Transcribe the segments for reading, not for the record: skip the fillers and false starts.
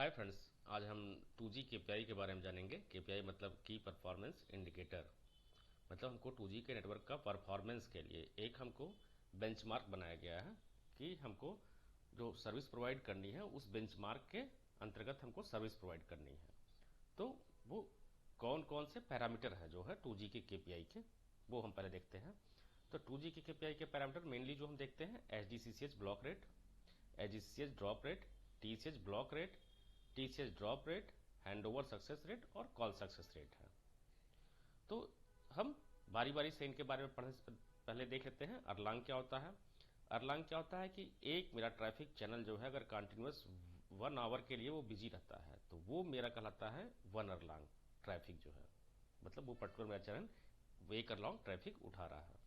Hi friends, आज हम 2G KPI के बारे में जानेंगे। केपीआई मतलब की परफॉर्मेंस इंडिकेटर। मतलब हमको 2G के नेटवर्क का परफॉर्मेंस के लिए एक हमको बेंचमार्क बनाया गया है कि हमको जो सर्विस प्रोवाइड करनी है उस बेंचमार्क के अंतर्गत हमको सर्विस प्रोवाइड करनी है। तो वो कौन कौन से पैरामीटर हैं जो है 2G के केपीआई के, वो हम पहले देखते हैं। तो 2G के केपीआई के पैरामीटर मेनली जो हम देखते हैं HDCCH block rate, HDCCH drop rate, TCH block rate, TCH drop rate, handover success rate और कॉल सक्सेस रेट है। तो हम बारी बारी से इनके बारे में पढ़ने से पहले देख लेते हैं अरलांग क्या होता है। अरलांग क्या होता है कि एक मेरा ट्रैफिक चैनल जो है अगर कंटिन्यूस 1 आवर के लिए वो बिजी रहता है तो वो मेरा कहलाता है 1 अरलांग ट्रैफिक जो है। मतलब वो पर्टिकुलर मेरा चैनल वो 1 अरलांग ट्रैफिक उठा रहा है।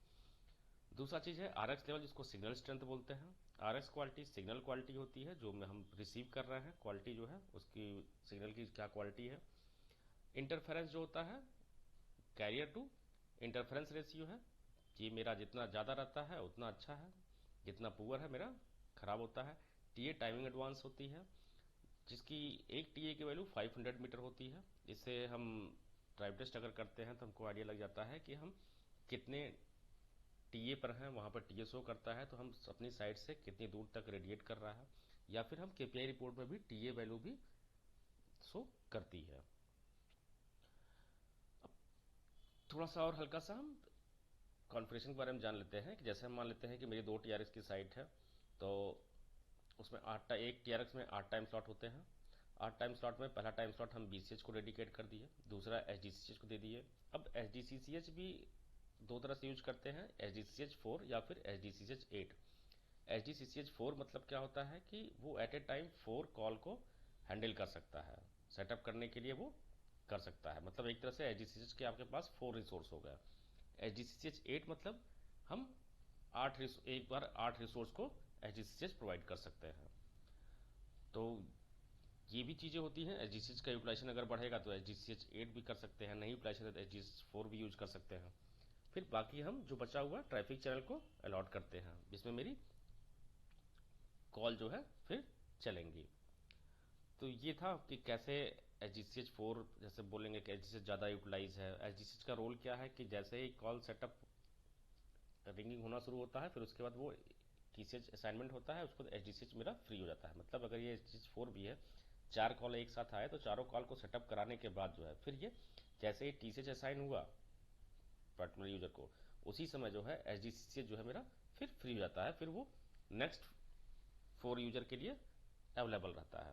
दूसरा चीज है आरएक्स लेवल, जिसको सिग्नल स्ट्रेंथ बोलते हैं। आरएक्स क्वालिटी सिग्नल क्वालिटी होती है जो में हम रिसीव कर रहे हैं, क्वालिटी जो है उसकी सिग्नल की क्या क्वालिटी है। इंटरफेरेंस जो होता है कैरियर टू इंटरफेरेंस रेशियो है, ये मेरा जितना ज़्यादा रहता है उतना अच्छा है, जितना पुअर है मेरा खराब होता है। टीए टाइमिंग एडवांस होती है जिसकी एक टीए की वैल्यू 500 मीटर होती है। इससे हम ड्राइव टेस्ट अगर करते हैं तो हमको आइडिया लग जाता है कि हम कितने टीए पर हैं, वहां पर टीए शो करता है तो हम अपनी साइड से कितनी दूर तक रेडिएट कर रहा है। या फिर हम केपीआई रिपोर्ट में भी टीए वैल्यू भी शो करती है। अब थोड़ा सा और हल्का सा हम कॉन्फ़िगरेशन के बारे में जान लेते हैं कि जैसे हम मान लेते हैं कि मेरी 2 टीआरएक्स की साइट है, तो उसमें एक टीआरएक्स में 8 टाइम स्लॉट होते हैं। 8 टाइम स्लॉट में पहला टाइम स्लॉट हम बीसीएच को डेडिकेट कर दिए, दूसरा एचडीसीएच को दे दिए। अब एचडीसीएच भी दो तरह से यूज करते हैं, HDCH4 या फिर HDCH8। HDCH4 मतलब क्या होता है कि वो एट ए टाइम 4 कॉल को हैंडल कर सकता है, सेटअप करने के लिए वो कर सकता है। मतलब एक तरह से HDCH के आपके पास 4 रिसोर्स हो गया। HDCH8 मतलब हम एक बार 8 रिसोर्स को HDCH प्रोवाइड कर सकते हैं। तो ये भी चीज़ें होती हैं। HDCH का यूटिलाइजेशन अगर बढ़ेगा तो HDCH8 भी कर सकते हैं, नहीं यूटिलाइजेशन है तो HDCH4 भी यूज कर सकते हैं। फिर बाकी हम जो बचा हुआ ट्रैफिक चैनल को अलॉट करते हैं जिसमें मेरी कॉल जो है फिर चलेंगी। तो ये था कि कैसे HDCH4 जैसे बोलेंगे कि HDCH ज़्यादा यूटिलाइज है। HDCH का रोल क्या है कि जैसे ही कॉल सेटअप रिंगिंग होना शुरू होता है फिर उसके बाद वो TCH असाइनमेंट होता है, उसको HDCH मेरा फ्री हो जाता है। मतलब अगर ये HDCH4 भी है, 4 कॉल एक साथ आए तो चारों कॉल को सेटअप कराने के बाद जो है फिर ये जैसे ही TCH असाइन हुआ पर्टिकुलर यूजर को, उसी समय जो है HDCH जो है मेरा फिर फ्री हो जाता है, फिर वो नेक्स्ट 4 यूजर के लिए अवेलेबल रहता है।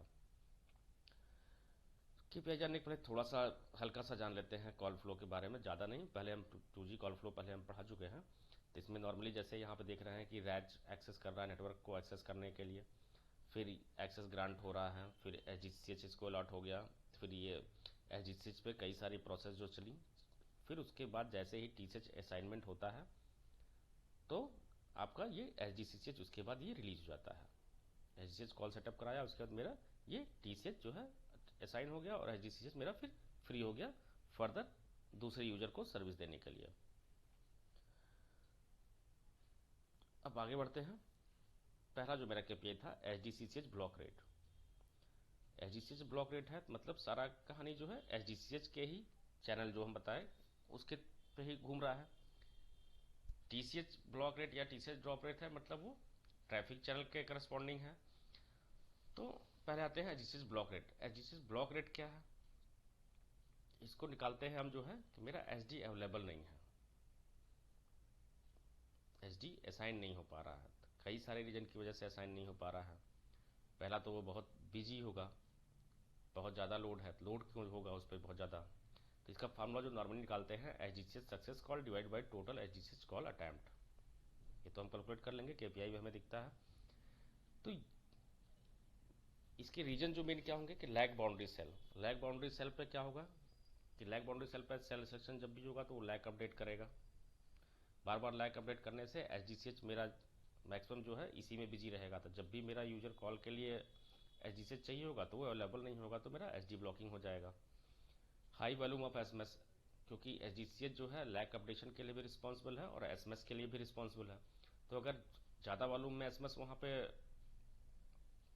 कृपया जानने के पहले थोड़ा सा हल्का सा जान लेते हैं कॉल फ्लो के बारे में, ज़्यादा नहीं। पहले हम 2G कॉल फ्लो पहले हम पढ़ा चुके हैं। तो इसमें नॉर्मली जैसे यहाँ पे देख रहे हैं कि रैज एक्सेस कर रहा है नेटवर्क को एक्सेस करने के लिए, फिर एक्सेस ग्रांट हो रहा है, फिर HDCH इसको अलॉट हो गया, फिर ये HDCH पे कई सारी प्रोसेस जो चली, फिर उसके बाद जैसे ही TCH असाइनमेंट होता है तो आपका ये HDCH उसके बाद ये रिलीज हो जाता है। HDCH कॉल सेटअप कराया, उसके बाद मेरा ये TCH जो है असाइन हो गया और HDCH मेरा फिर फ्री हो गया फर्दर दूसरे यूजर को सर्विस देने के लिए। अब आगे बढ़ते हैं। पहला जो मेरा केपीआई था HDCH block rate. HDCH block rate है मतलब सारा कहानी जो है HDCH के ही चैनल जो हम बताए उसके पे ही घूम रहा है। TCH ब्लॉक रेट या TCH ड्रॉप रेट है मतलब वो ट्रैफिक चैनल के करस्पॉन्डिंग है। तो पहले आते हैं HDCH block rate. HDCH block rate क्या है, इसको निकालते हैं हम जो है कि मेरा SD अवेलेबल नहीं है, SD असाइन नहीं हो पा रहा है। कई सारे रीजन की वजह से असाइन नहीं हो पा रहा है। पहला तो वो बहुत बिजी होगा, बहुत ज़्यादा लोड है, लोड क्यों होगा उस पर बहुत ज़्यादा। तो इसका फार्मूला जो नॉर्मली निकालते हैं HDCH success call divide by total HDCH call attempt. ये तो हम कैलकुलेट कर लेंगे, केपीआई भी हमें दिखता है। तो इसके रीजन जो मेन क्या होंगे कि lag boundary cell. Lag boundary cell पे क्या होगा कि लैग बाउंड्री सेल पर सेल सेक्शन जब भी होगा तो वो लैग अपडेट करेगा। बार बार लैग अपडेट करने से HDCH मेरा मैक्सिमम जो है इसी में बिजी रहेगा। तो जब भी मेरा यूजर कॉल के लिए HDCH चाहिए होगा तो वो अवेलेबल नहीं होगा तो मेरा SD ब्लॉकिंग हो जाएगा। हाई वॉल्यूम ऑफ SMS, क्योंकि HDCH जो है लैग अपडेशन के लिए भी रिस्पॉन्सिबल है और SMS के लिए भी रिस्पॉन्सिबल है। तो अगर ज़्यादा वॉल्यूम में SMS वहाँ पे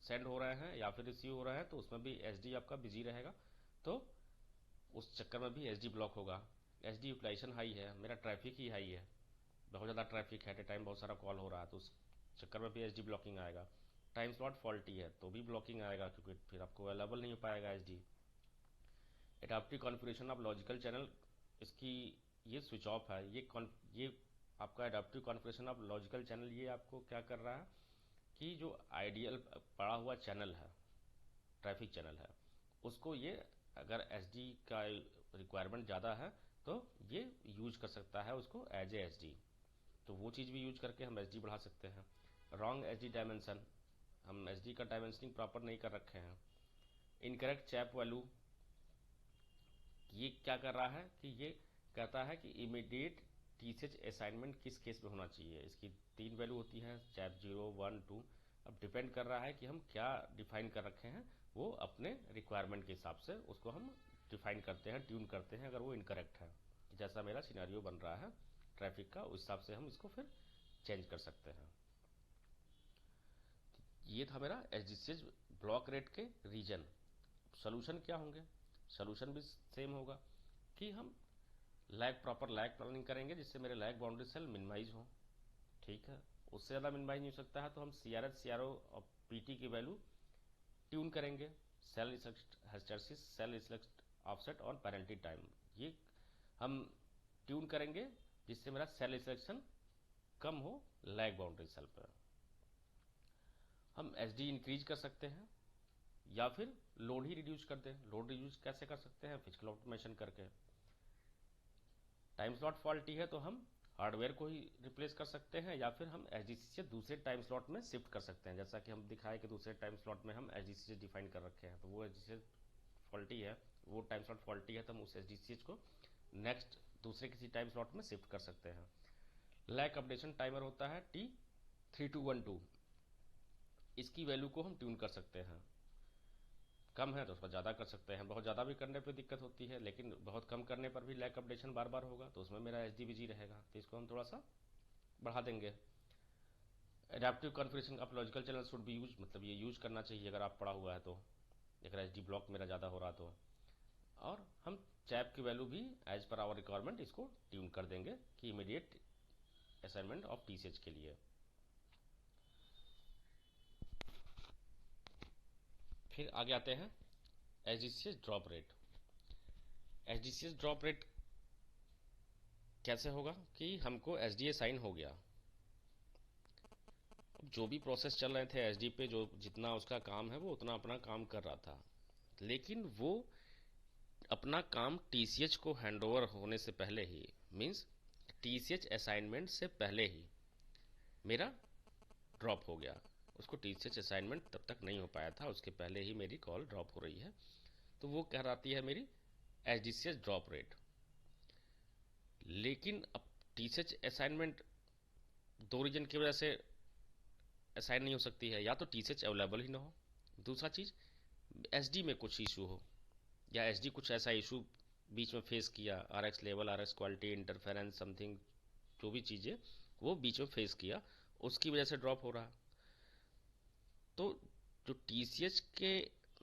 सेंड हो रहे हैं या फिर रिसीव हो रहे हैं तो उसमें भी एसडी आपका बिजी रहेगा, तो उस चक्कर में भी एसडी ब्लॉक होगा। एसडी यूटिलाइजेशन हाई है, मेरा ट्रैफिक ही हाई है, बहुत ज़्यादा ट्रैफिक है, एट ए टाइम बहुत सारा कॉल हो रहा है, तो उस चक्कर में भी एसडी ब्लॉकिंग आएगा। टाइम स्लॉट फॉल्टी है तो भी ब्लॉकिंग आएगा, क्योंकि फिर आपको अवेलेबल नहीं हो पाएगा SD. Adaptive configuration of logical channel, इसकी ये स्विच ऑफ है। ये आपका adaptive configuration of logical channel ये आपको क्या कर रहा है कि जो आइडियल पड़ा हुआ चैनल है, ट्रैफिक चैनल है, उसको ये अगर एसडी का रिक्वायरमेंट ज़्यादा है तो ये यूज कर सकता है उसको एज ए एसडी, तो वो चीज़ भी यूज करके हम एसडी बढ़ा सकते हैं। रॉन्ग एसडी डायमेंशन, हम एसडी का डायमेंशनिंग प्रॉपर नहीं कर रखे हैं। इनकरेक्ट चैप वैल्यू, ये क्या कर रहा है कि ये कहता है कि इमीडिएट टीसीएच असाइनमेंट किस केस में होना चाहिए। इसकी 3 वैल्यू होती हैं, चैप 0, 1, 2। अब डिपेंड कर रहा है कि हम क्या डिफाइन कर रखे हैं, वो अपने रिक्वायरमेंट के हिसाब से उसको हम डिफाइन करते हैं, ट्यून करते हैं। अगर वो इनकरेक्ट है, जैसा मेरा सिनेरियो बन रहा है ट्रैफिक का, उस हिसाब से हम इसको फिर चेंज कर सकते हैं। ये था मेरा एसडीसीएच ब्लॉक रेट के रीजन। सोल्यूशन क्या होंगे? सोल्यूशन भी सेम होगा कि हम प्रॉपर लैग प्लानिंग करेंगे जिससे मेरे लैग बाउंड्री सेल मिनिमाइज हो। ठीक है, उससे ज़्यादा मिनिमाइज नहीं हो सकता है तो हम सीआरएच, सीआरओ और पीटी की वैल्यू ट्यून करेंगे। Cell hysteresis, cell reflect offset और पेरेंटी टाइम, ये हम ट्यून करेंगे जिससे मेरा सेल रिफ्लेक्शन कम हो लैग बाउंड्री सेल पर। हम एसडी इंक्रीज कर सकते हैं या फिर लोड ही रिड्यूस कर दें। लोड रिड्यूस कैसे कर सकते हैं? फिजिकल ऑप्टिमाइजेशन करके। टाइम स्लॉट फॉल्टी है तो हम हार्डवेयर को ही रिप्लेस कर सकते हैं या फिर हम एचडीसी से दूसरे टाइम स्लॉट में शिफ्ट कर सकते हैं। जैसा कि हम दिखाए कि दूसरे टाइम स्लॉट में हम एचडीसी से डिफाइन कर रखे हैं, तो वो एचडीसी फॉल्टी है, वो टाइम स्लॉट फॉल्टी है, तो हम उस एचडीसी को नेक्स्ट दूसरे किसी टाइम स्लॉट में शिफ्ट कर सकते हैं। लैक अपडेशन टाइमर होता है T3212, इसकी वैल्यू को हम ट्यून कर सकते हैं। कम है तो उसमें ज़्यादा कर सकते हैं, बहुत ज़्यादा भी करने पे दिक्कत होती है, लेकिन बहुत कम करने पर भी लैक अपडेशन बार बार होगा तो उसमें मेरा एच डी रहेगा, तो इसको हम थोड़ा सा बढ़ा देंगे। Adaptive configuration of logical channel should be use, मतलब ये यूज करना चाहिए अगर आप पड़ा हुआ है तो, अगर एच डी ब्लॉक मेरा ज़्यादा हो रहा तो। और हम चैप की वैल्यू भी एज पर आवर रिक्वायरमेंट इसको ट्यून कर देंगे कि इमीडिएट असाइनमेंट ऑफ टीसीएच के लिए। फिर आगे आते हैं एचडीसीएस ड्रॉप रेट। एचडीसीएस ड्रॉप रेट कैसे होगा कि हमको एसडी असाइन हो गया, जो भी प्रोसेस चल रहे थे एसडी पे, जो जितना उसका काम है वो उतना अपना काम कर रहा था, लेकिन वो अपना काम टीसीएच को हैंडओवर होने से पहले ही, मींस टीसीएच असाइनमेंट से पहले ही मेरा ड्रॉप हो गया। उसको टीसीएच असाइनमेंट तब तक नहीं हो पाया था, उसके पहले ही मेरी कॉल ड्रॉप हो रही है, तो वो कहलाती है मेरी एचडीसीएस ड्रॉप रेट। लेकिन अब टीसीएच असाइनमेंट दो रीजन की वजह से असाइन नहीं हो सकती है, या तो टीसीएच अवेलेबल ही ना हो, दूसरा चीज़ एसडी में कुछ इशू हो, या एसडी कुछ ऐसा इशू बीच में फेस किया, RX level, RX quality, interference something, जो भी चीज़ें वो बीच में फेस किया, उसकी वजह से ड्रॉप हो रहा। तो जो टीसीएच के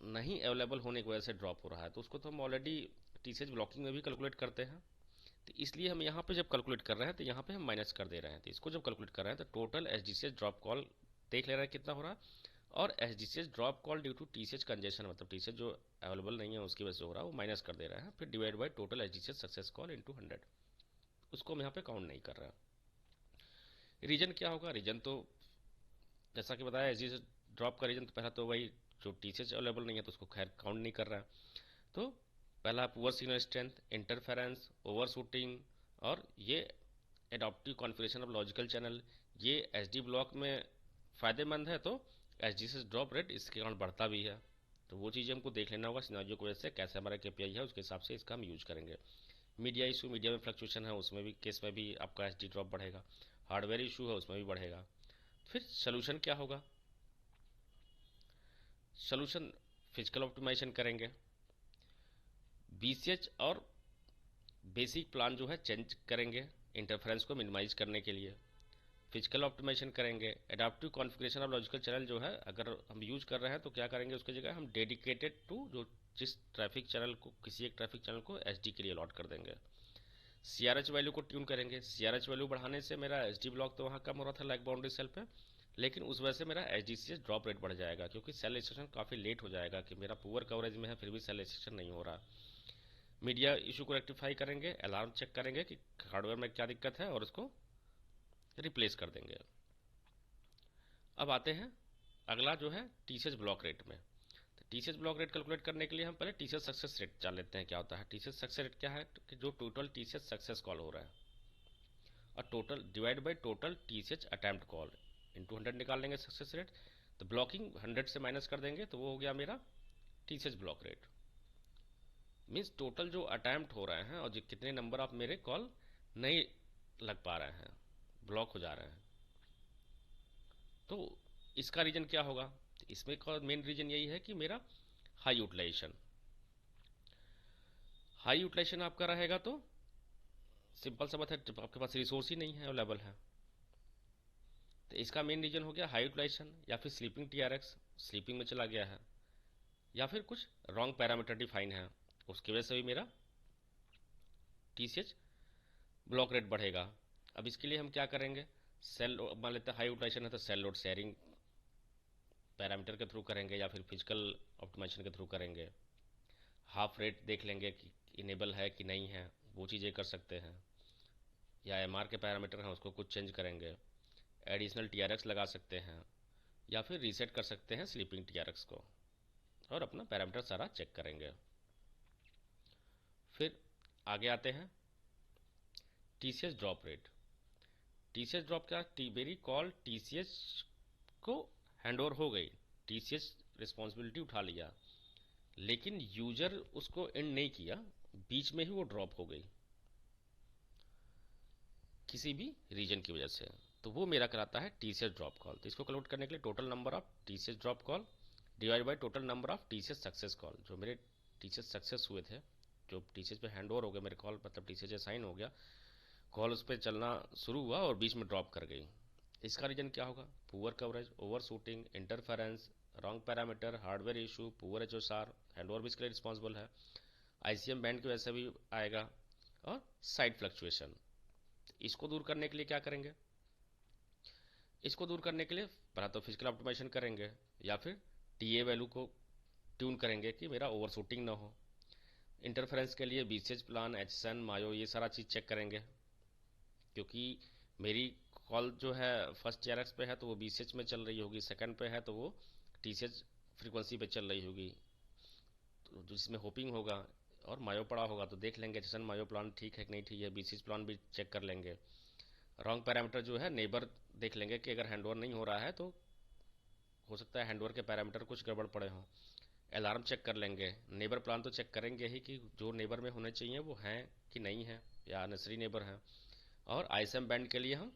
नहीं अवेलेबल होने की वजह से ड्रॉप हो रहा है, तो उसको तो हम ऑलरेडी टीसीएच ब्लॉकिंग में भी कैलकुलेट करते हैं, तो इसलिए हम यहाँ पे जब कैलकुलेट कर रहे हैं तो यहाँ पे हम माइनस कर दे रहे हैं। तो इसको जब कैलकुलेट कर रहे हैं तो टोटल एचडीसीएच ड्रॉप कॉल देख ले रहे हैं कितना हो रहा है, और HDCH drop call due to TCH congestion, मतलब टीसीएच जो अवेलेबल नहीं है उसकी वजह से हो रहा है, वो माइनस कर दे रहे हैं, फिर divide by total HDCH success call into 100, उसको हम यहाँ पे काउंट नहीं कर रहे हैं। रीजन क्या होगा? रीजन तो जैसा कि बताया, एचडीसीएच ड्रॉप का रीजन तो पहला तो वही, जो टीसीएच अवेलेबल नहीं है तो उसको खैर काउंट नहीं कर रहा है। तो पहला poor signal strength, interference, over shooting, और ये adaptive configuration of logical channel, ये एसडी ब्लॉक में फ़ायदेमंद है, तो एचडीसीएस ड्रॉप रेट इसके कारण बढ़ता भी है। तो वो चीज़ें हमको देख लेना होगा सिनेरियो की वजह से, कैसे हमारा केपीआई है उसके हिसाब से इसका हम यूज करेंगे। मीडिया इशू, मीडिया में फ्लक्चुएशन है, उसमें भी केस में भी आपका एसडी ड्रॉप बढ़ेगा। हार्डवेयर इशू है, उसमें भी बढ़ेगा। फिर सोल्यूशन क्या होगा? सोल्यूशन फिजिकल ऑप्टिमाइजेशन करेंगे, बीसीएच और बेसिक प्लान जो है चेंज करेंगे इंटरफेरेंस को मिनिमाइज करने के लिए। फिजिकल ऑप्टिमाइजेशन करेंगे। Adaptive configuration of logical channel जो है अगर हम यूज कर रहे हैं तो क्या करेंगे, उसकी जगह हम डेडिकेटेड टू जो जिस ट्रैफिक चैनल को, किसी एक ट्रैफिक चैनल को एसडी के लिए अलॉट कर देंगे। सीआरएच वैल्यू को ट्यून करेंगे। सीआरएच वैल्यू बढ़ाने से मेरा एसडी ब्लॉक तो वहाँ कम हो रहा था लैग बाउंड्री सेल पे, लेकिन उस वजह से मेरा एचडीसीएस ड्रॉप रेट बढ़ जाएगा, क्योंकि सेल एक्सट्रैक्शन काफ़ी लेट हो जाएगा कि मेरा पुअर कवरेज में है फिर भी सेल एक्सट्रैक्शन नहीं हो रहा। मीडिया इशू को रेक्टिफाई करेंगे, अलार्म चेक करेंगे कि हार्डवेयर में क्या दिक्कत है और उसको रिप्लेस कर देंगे। अब आते हैं अगला जो है टीसीएस ब्लॉक रेट में। तो टीसीएस ब्लॉक रेट कैलकुलेट करने के लिए हम पहले टीसीएस सक्सेस रेट जान लेते हैं क्या होता है। टीसीएस सक्सेस रेट क्या है कि जो टोटल टीसीएस सक्सेस कॉल हो रहा है और total divide by total TCH attempt call into 100 निकाल लेंगे सक्सेस रेट। तो ब्लॉकिंग 100 से माइनस कर देंगे तो वो हो गया मेरा TCH block rate. Means total जो अटेम्प्ट हो रहे हैं और जो कितने नंबर ऑफ मेरे कॉल नहीं लग पा रहे हैं, ब्लॉक हो जा रहे हैं, तो इसका रीजन क्या होगा। तो इसमें का मेन रीजन यही है कि मेरा हाई यूटिलाइजेशन आपका रहेगा तो सिंपल सा बात है, जब आपके पास रिसोर्स ही नहीं है अवेलेबल है। तो इसका मेन रीजन हो गया हाई यूटिलाइजेशन, या फिर स्लीपिंग टीआरएक्स स्लीपिंग में चला गया है, या फिर कुछ रॉन्ग पैरामीटर डिफाइन है, उसकी वजह से भी मेरा टीसीएच ब्लॉक रेट बढ़ेगा। अब इसके लिए हम क्या करेंगे, सेल मान लेते हैं हाई यूटिलाइजेशन है तो सेल लोड शेयरिंग पैरामीटर के थ्रू करेंगे या फिर फिजिकल ऑप्टिमाइजेशन के थ्रू करेंगे। हाफ रेट देख लेंगे कि इनेबल है कि नहीं है, वो चीज़ें कर सकते हैं, या एमआर के पैरामीटर हैं उसको कुछ चेंज करेंगे, एडिशनल टीआरएक्स लगा सकते हैं, या फिर रीसेट कर सकते हैं स्लीपिंग टीआरएक्स को और अपना पैरामीटर सारा चेक करेंगे। फिर आगे आते हैं TCS drop rate. TCS drop क्या, मेरी कॉल टीसीएस को हैंड ओवर हो गई, टीसीएस रिस्पॉन्सिबिलिटी उठा लिया, लेकिन यूजर उसको एंड नहीं किया, बीच में ही वो ड्रॉप हो गई किसी भी रीजन की वजह से, तो वो मेरा कराता है टीसीएस ड्रॉप कॉल। तो इसको कैलकुलेट करने के लिए total number of TCS drop call divide by total number of TCS success call. जो मेरे टीसीएस सक्सेस हुए थे, जो टीसीएस पे हैंड ओवर हो गया मेरे कॉल, मतलब टीसीएस असाइन हो गया, कॉल उस पर चलना शुरू हुआ और बीच में ड्रॉप कर गई, इसका रीजन क्या होगा, poor coverage, over shooting, interference, wrong parameter, hardware issue, poor HOSR, hand over भी इसके लिए रिस्पॉन्सिबल है, आईसीएम बैंड की वजह से भी आएगा, और साइड फ्लक्चुएशन। इसको दूर करने के लिए क्या करेंगे, इसको दूर करने के लिए पहला तो फिजिकल ऑप्टिमाइजेशन करेंगे, या फिर टीए वैल्यू को ट्यून करेंगे कि मेरा ओवर शूटिंग ना हो। इंटरफेरेंस के लिए बीसीएच प्लान, एचसन, मायो, ये सारा चीज़ चेक करेंगे, क्योंकि मेरी कॉल जो है फर्स्ट टीआरएक्स पे है तो वो बीसीएच में चल रही होगी, सेकंड पे है तो वो टीसीएच फ्रीक्वेंसी पे चल रही होगी, तो जिसमें होपिंग होगा, और मायो पड़ा होगा तो देख लेंगे एचसन मायो प्लान ठीक है कि नहीं ठीक है, बीसीएच प्लान भी चेक कर लेंगे। रॉन्ग पैरामीटर जो है नेबर देख लेंगे कि अगर हैंडओवर नहीं हो रहा है तो हो सकता है हैंडओवर के पैरामीटर कुछ गड़बड़ पड़े हों। अलार्म चेक कर लेंगे, नेबर प्लान तो चेक करेंगे ही कि जो नेबर में होने चाहिए वो हैं कि नहीं है, या अननेसेसरी नेबर हैं। और आईएसएम बैंड के लिए हम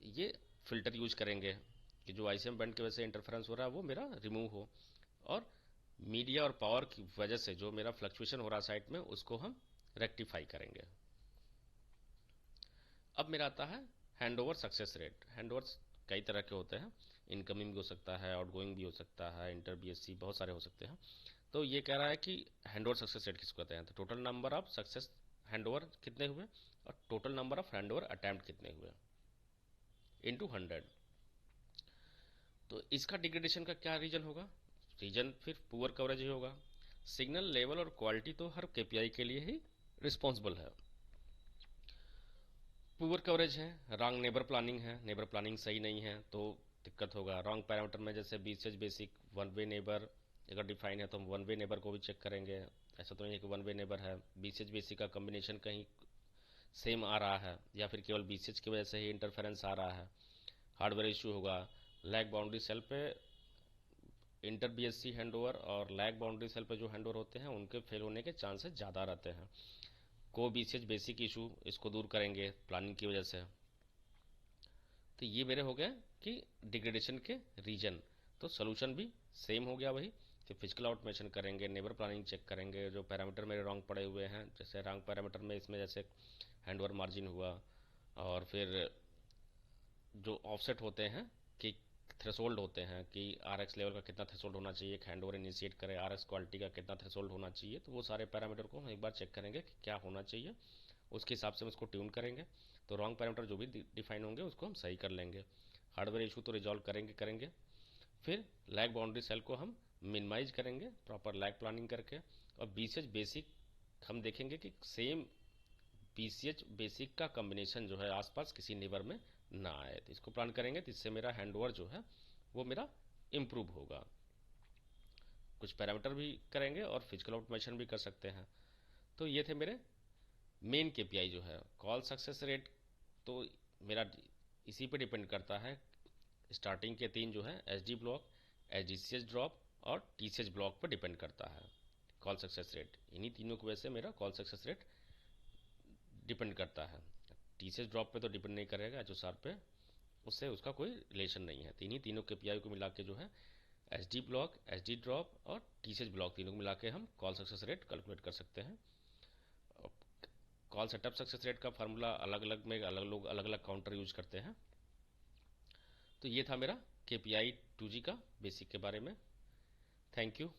ये फिल्टर यूज करेंगे कि जो आईसीएम बैंड की वजह से इंटरफेरेंस हो रहा है वो मेरा रिमूव हो, और मीडिया और पावर की वजह से जो मेरा फ्लक्चुएशन हो रहा है साइट में उसको हम रेक्टिफाई करेंगे। अब मेरा आता है hand over success rate. Hand over कई तरह के होते हैं, इनकमिंग भी हो सकता है, आउटगोइंग भी हो सकता है, इंटर बीएससी, बहुत सारे हो सकते हैं। तो ये कह रहा है कि हैंड ओवर सक्सेस रेट किसको कहते हैं, तो total number of success hand over कितने हुए और total number of hand over attempt कितने हुए इनटू 100। तो इसका डिग्रेडेशन का क्या रीजन होगा, रीजन फिर पुअर कवरेज ही होगा। सिग्नल लेवल और क्वालिटी तो हर केपीआई के लिए ही रिस्पॉन्सिबल है। पुअर कवरेज है, रॉन्ग नेबर प्लानिंग है, नेबर प्लानिंग सही नहीं है तो दिक्कत होगा। रॉन्ग पैरामीटर में जैसे BCH basic one way neighbour अगर डिफाइन है तो हम वन वे नेबर को भी चेक करेंगे, ऐसा तो नहीं है कि वन वे नेबर है, बीसीएच बेसिक का कॉम्बिनेशन कहीं सेम आ रहा है या फिर केवल बीसीएच की वजह से ही इंटरफेरेंस आ रहा है। हार्डवेयर इशू होगा, लैग बाउंड्री सेल पे इंटर बीएससी हैंडओवर और लैग बाउंड्री सेल पे जो हैंडओवर होते हैं उनके फेल होने के चांसेस ज़्यादा रहते हैं। को बीसीएच बेसिक इशू, इसको दूर करेंगे प्लानिंग की वजह से। तो ये मेरे हो गए कि डिग्रेडेशन के रीजन। तो सोल्यूशन भी सेम हो गया वही कि फिजिकल ऑटोमेशन करेंगे, नेबर प्लानिंग चेक करेंगे, जो पैरामीटर मेरे रॉन्ग पड़े हुए हैं, जैसे रॉन्ग पैरामीटर में इसमें जैसे हैंडओवर मार्जिन हुआ, और फिर जो ऑफसेट होते हैं कि थ्रेशोल्ड होते हैं कि RX लेवल का कितना थ्रेशोल्ड होना चाहिए, हैंडओवर इनिशिएट करें, RX क्वालिटी का कितना थ्रेशोल्ड होना चाहिए, तो वो सारे पैरामीटर को हम एक बार चेक करेंगे कि क्या होना चाहिए, उसके हिसाब से हम उसको ट्यून करेंगे। तो रॉन्ग पैरामीटर जो भी डिफाइन होंगे उसको हम सही कर लेंगे। हार्डवेयर इशू तो रिजॉल्व करेंगे। फिर लैग बाउंड्री सेल को हम मिनिमाइज करेंगे प्रॉपर लैग प्लानिंग करके। और BCH बेसिक हम देखेंगे कि सेम BCH बेसिक का कॉम्बिनेशन जो है आसपास किसी नेबर में ना आए, तो इसको प्लान करेंगे। तो इससे मेरा हैंडओवर जो है वो मेरा इम्प्रूव होगा। कुछ पैरामीटर भी करेंगे और फिजिकल ऑटोमेशन भी कर सकते हैं। तो ये थे मेरे मेन KPI जो है। कॉल सक्सेस रेट तो मेरा इसी पे डिपेंड करता है। स्टार्टिंग के 3 जो है SD ब्लॉक, SDCH ड्रॉप और TCH ब्लॉक पर डिपेंड करता है कॉल सक्सेस रेट। इन्हीं तीनों की वजह से मेरा कॉल सक्सेस रेट डिपेंड करता है। TCH ड्रॉप पे तो डिपेंड नहीं करेगा, HOSR पे उससे उसका कोई रिलेशन नहीं है। तो इन्हीं तीनों KPI को मिला के जो है SD ब्लॉक, SD ड्रॉप और TCH ब्लॉक तीनों को मिला के हम कॉल सक्सेस रेट कैलकुलेट कर सकते हैं। कॉल सेटअप सक्सेस रेट का फार्मूला अलग अलग में अलग लोग अलग अलग काउंटर यूज करते हैं। तो ये था मेरा KPI 2G का बेसिक के बारे में। Thank you.